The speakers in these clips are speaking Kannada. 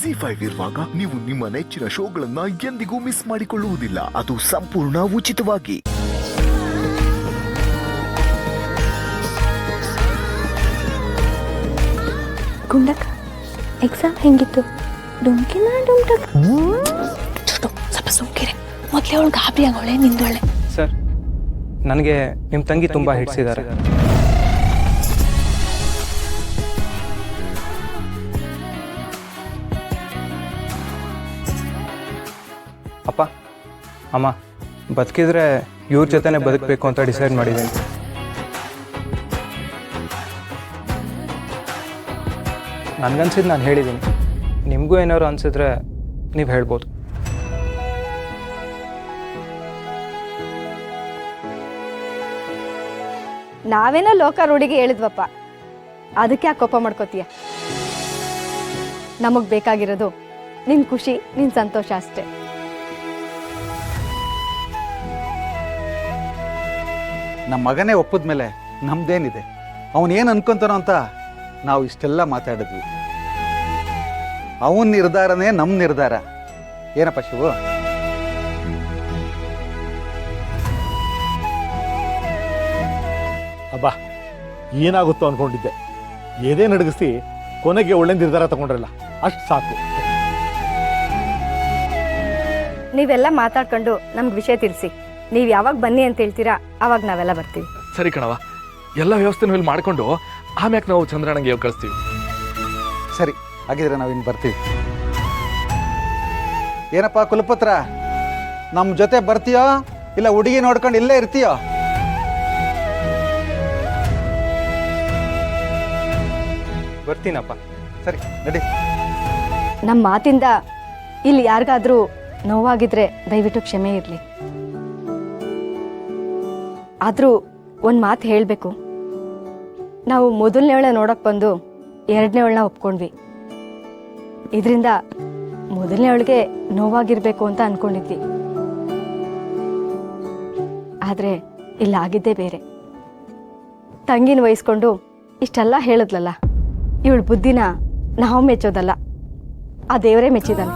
ZEE5 ಇರುವಾಗ ನೀವು ನಿಮ್ಮ ನೆಚ್ಚಿನ ಶೋಗಳನ್ನ ಎಂದಿಗೂ ಮಿಸ್ ಮಾಡಿಕೊಳ್ಳುವುದಿಲ್ಲ. ಅದು ಸಂಪೂರ್ಣ ಉಚಿತವಾಗಿ. ಗುಂಡಕ್ಕ ಎಕ್ಸಾಮ್ ಹೆಂಗಿತ್ತು? ಡುಮ್ಕಿನ ಡುಮ್ಟಕ್ ಸ್ವಲ್ಪ ಸುಮ್ಕಿರೆ. ಮೊದಲೇ ಅವಳು ಗಾಬರಿ ಆಗೋಳೆ ನಿಂದೊಳ್ಳೆ. ಸರ್, ನನಗೆ ನಿಮ್ಮ ತಂಗಿ ತುಂಬ ಹಿಡಿಸಿದ್ದಾರೆ. ಅಪ್ಪ ಅಮ್ಮ, ಬದುಕಿದ್ರೆ ಇವ್ರ ಜೊತೆನೆ ಬದುಕಬೇಕು ಅಂತ ಡಿಸೈಡ್ ಮಾಡಿದ್ದೀನಿ. ನನಗನ್ಸಿದ್ದು ನಾನು ಹೇಳಿದ್ದೀನಿ. ನಿಮಗೂ ಏನಾದ್ರು ಅನಿಸಿದ್ರೆ ನೀವು ಹೇಳ್ಬೋದು. ನಾವೇನೋ ಲೋಕ ರೂಢಿಗೆ ಹೇಳಿದ್ವಪ್ಪ, ಅದಕ್ಕೆ ಯಾಕೆ ಕೋಪ ಮಾಡ್ಕೋತೀಯ? ನಮಗೆ ಬೇಕಾಗಿರೋದು ನಿನ್ನ ಖುಷಿ, ನಿನ್ನ ಸಂತೋಷ ಅಷ್ಟೇ. ನಮ್ಮ ಮಗನೇ ಒಪ್ಪದ ಮೇಲೆ ನಮ್ದೇನಿದೆ? ಅವನೇನು ಅನ್ಕೊಂತಾನೋ ಅಂತ ನಾವು ಇಷ್ಟೆಲ್ಲ ಮಾತಾಡಿದ್ವಿ. ಅವನ ನಿರ್ಧಾರನೇ ನಮ್ಮ ನಿರ್ಧಾರ. ಏನಪ್ಪ ಶಿವು? ಅಬ್ಬಾ, ಏನಾಗುತ್ತೋ ಅನ್ಕೊಂಡಿದ್ದೆ. ಏದೇ ನಡಗಿಸಿ ಕೊನೆಗೆ ಒಳ್ಳೆ ನಿರ್ಧಾರ ತಗೊಂಡ್ರಲ್ಲ, ಅಷ್ಟು ಸಾಕು. ನೀವೆಲ್ಲ ಮಾತಾಡ್ಕೊಂಡು ನಮ್ಗೆ ವಿಷಯ ತಿಳಿಸಿ. ನೀವು ಯಾವಾಗ ಬನ್ನಿ ಅಂತ ಹೇಳ್ತೀರಾ ಅವಾಗ ನಾವೆಲ್ಲ ಬರ್ತೀವಿ. ಸರಿ ಕಣವ, ಎಲ್ಲ ವ್ಯವಸ್ಥೆನೂ ಇಲ್ಲಿ ಮಾಡಿಕೊಂಡು ಆಮ್ಯಾಕೆ ನಾವು ಚಂದ್ರಣ್ಣಗೆ ಕಳಿಸ್ತೀವಿ. ಸರಿ, ಹಾಗಿದ್ರೆ ನಾವಿನ್ನು ಬರ್ತೀವಿ. ಏನಪ್ಪ ಕುಲಪುತ್ರ, ನಮ್ಮ ಜೊತೆ ಬರ್ತೀಯೋ ಇಲ್ಲ ಹುಡುಗಿ ನೋಡ್ಕೊಂಡು ಇಲ್ಲೇ ಇರ್ತೀಯೋ? ಬರ್ತೀನಪ್ಪ. ಸರಿ, ನಡಿ. ನಮ್ಮ ಮಾತಿಂದ ಇಲ್ಲಿ ಯಾರಿಗಾದ್ರೂ ನೋವಾಗಿದ್ರೆ ದಯವಿಟ್ಟು ಕ್ಷಮೆ ಇರಲಿ. ಆದರೂ ಒಂದು ಮಾತು ಹೇಳಬೇಕು. ನಾವು ಮೊದಲನೇವಳ ನೋಡೋಕೆ ಬಂದು ಎರಡನೇವಳನ್ನ ಒಪ್ಕೊಂಡ್ವಿ. ಇದರಿಂದ ಮೊದಲನೇವಳಿಗೆ ನೋವಾಗಿರಬೇಕು ಅಂತ ಅಂದ್ಕೊಂಡಿದ್ವಿ. ಆದರೆ ಇಲ್ಲ, ಆಗಿದ್ದೇ ಬೇರೆ. ತಂಗಿನ ವಹಿಸ್ಕೊಂಡು ಇಷ್ಟೆಲ್ಲ ಹೇಳಿದ್ಲಲ್ಲ, ಇವಳ ಬುದ್ಧಿನ ನಾವು ಮೆಚ್ಚೋದಲ್ಲ, ಆ ದೇವರೇ ಮೆಚ್ಚಿದಾನೆ.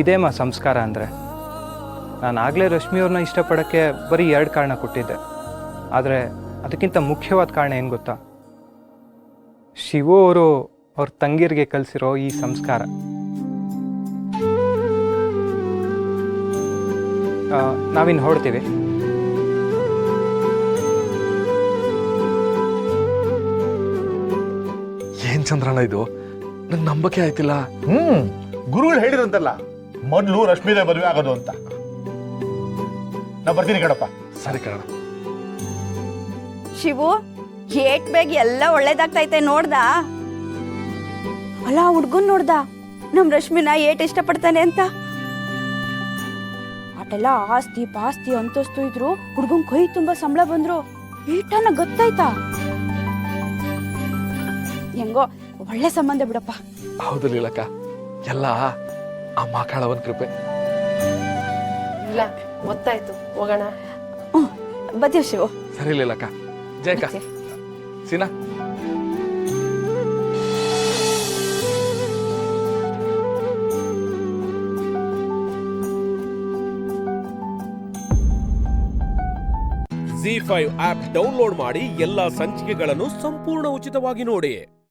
ಇದೇಮ್ಮ ಸಂಸ್ಕಾರ ಅಂದರೆ. ನಾನು ಆಗಲೇ ರಶ್ಮಿಯವ್ರನ್ನ ಇಷ್ಟಪಡೋಕ್ಕೆ ಬರೀ 2 ಕಾರಣ ಕೊಟ್ಟಿದ್ದೆ. ಆದರೆ ಅದಕ್ಕಿಂತ ಮುಖ್ಯವಾದ ಕಾರಣ ಏನು ಗೊತ್ತಾ? ಶಿವು ಅವರು ಅವ್ರ ತಂಗಿರಿಗೆ ಕಲಿಸಿರೋ ಈ ಸಂಸ್ಕಾರ. ನಾವಿನ್ನು ಹೊರಡ್ತೀವಿ. ಏನ್ ಚಂದ್ರಣ್ಣ ಇದು? ನಂಗೆ ನಂಬಕ್ಕೆ ಆಯ್ತಿಲ್ಲ. ಗುರುಗಳು ಹೇಳಿರಂತಲ್ಲ, ಮೊದಲು ರಶ್ಮಿದೇ ಮದುವೆ ಆಗೋದು ಅಂತ. ನಾ ಬರ್ತೀನಿ ಕಣಪ್ಪ. ಸರಿ ಕಣ. ಶಿವು, ಏಟ್ ಬೇಗ ಎಲ್ಲ ಒಳ್ಳೇದಾಗ್ತೈತೆ ನೋಡ್ದ? ಅಲ್ಲ, ಹುಡ್ಗನ್ ನೋಡ್ದ ನಮ್ ರಶ್ಮಿನ ಏಟ್ ಇಷ್ಟಪಡ್ತಾನೆ ಅಂತ? ಆಟೆಲ್ಲ ಆಸ್ತಿ ಪಾಸ್ತಿ ಅಂತಸ್ತು ಇದ್ರು, ಹುಡ್ಗನ್ ಕೈ ತುಂಬಾ ಸಂಬಳ ಬಂದ್ರು, ಈಟನ ಗೊತ್ತಾಯ್ತಾ? ಹೆಂಗೋ ಒಳ್ಳೆ ಸಂಬಂಧ ಬಿಡಪ್ಪ. ಹೌದು ಲೀಲಕ್ಕ, ಎಲ್ಲ ಆ ಮಾಕಾಳವನ್ ಕೃಪೆ. ಇಲ್ಲ, ಗೊತ್ತಾಯ್ತು, ಹೋಗೋಣ. ಬರ್ತೀವಿ ಶಿವು. ಸರಿ ಲೀಲಕ್ಕ. ಜಯಕ, ಸೀನಾ. ZEE5 ಆಪ್ ಡೌನ್ಲೋಡ್ ಮಾಡಿ ಎಲ್ಲಾ ಸಂಚಿಕೆಗಳನ್ನು ಸಂಪೂರ್ಣ ಉಚಿತವಾಗಿ ನೋಡಿ.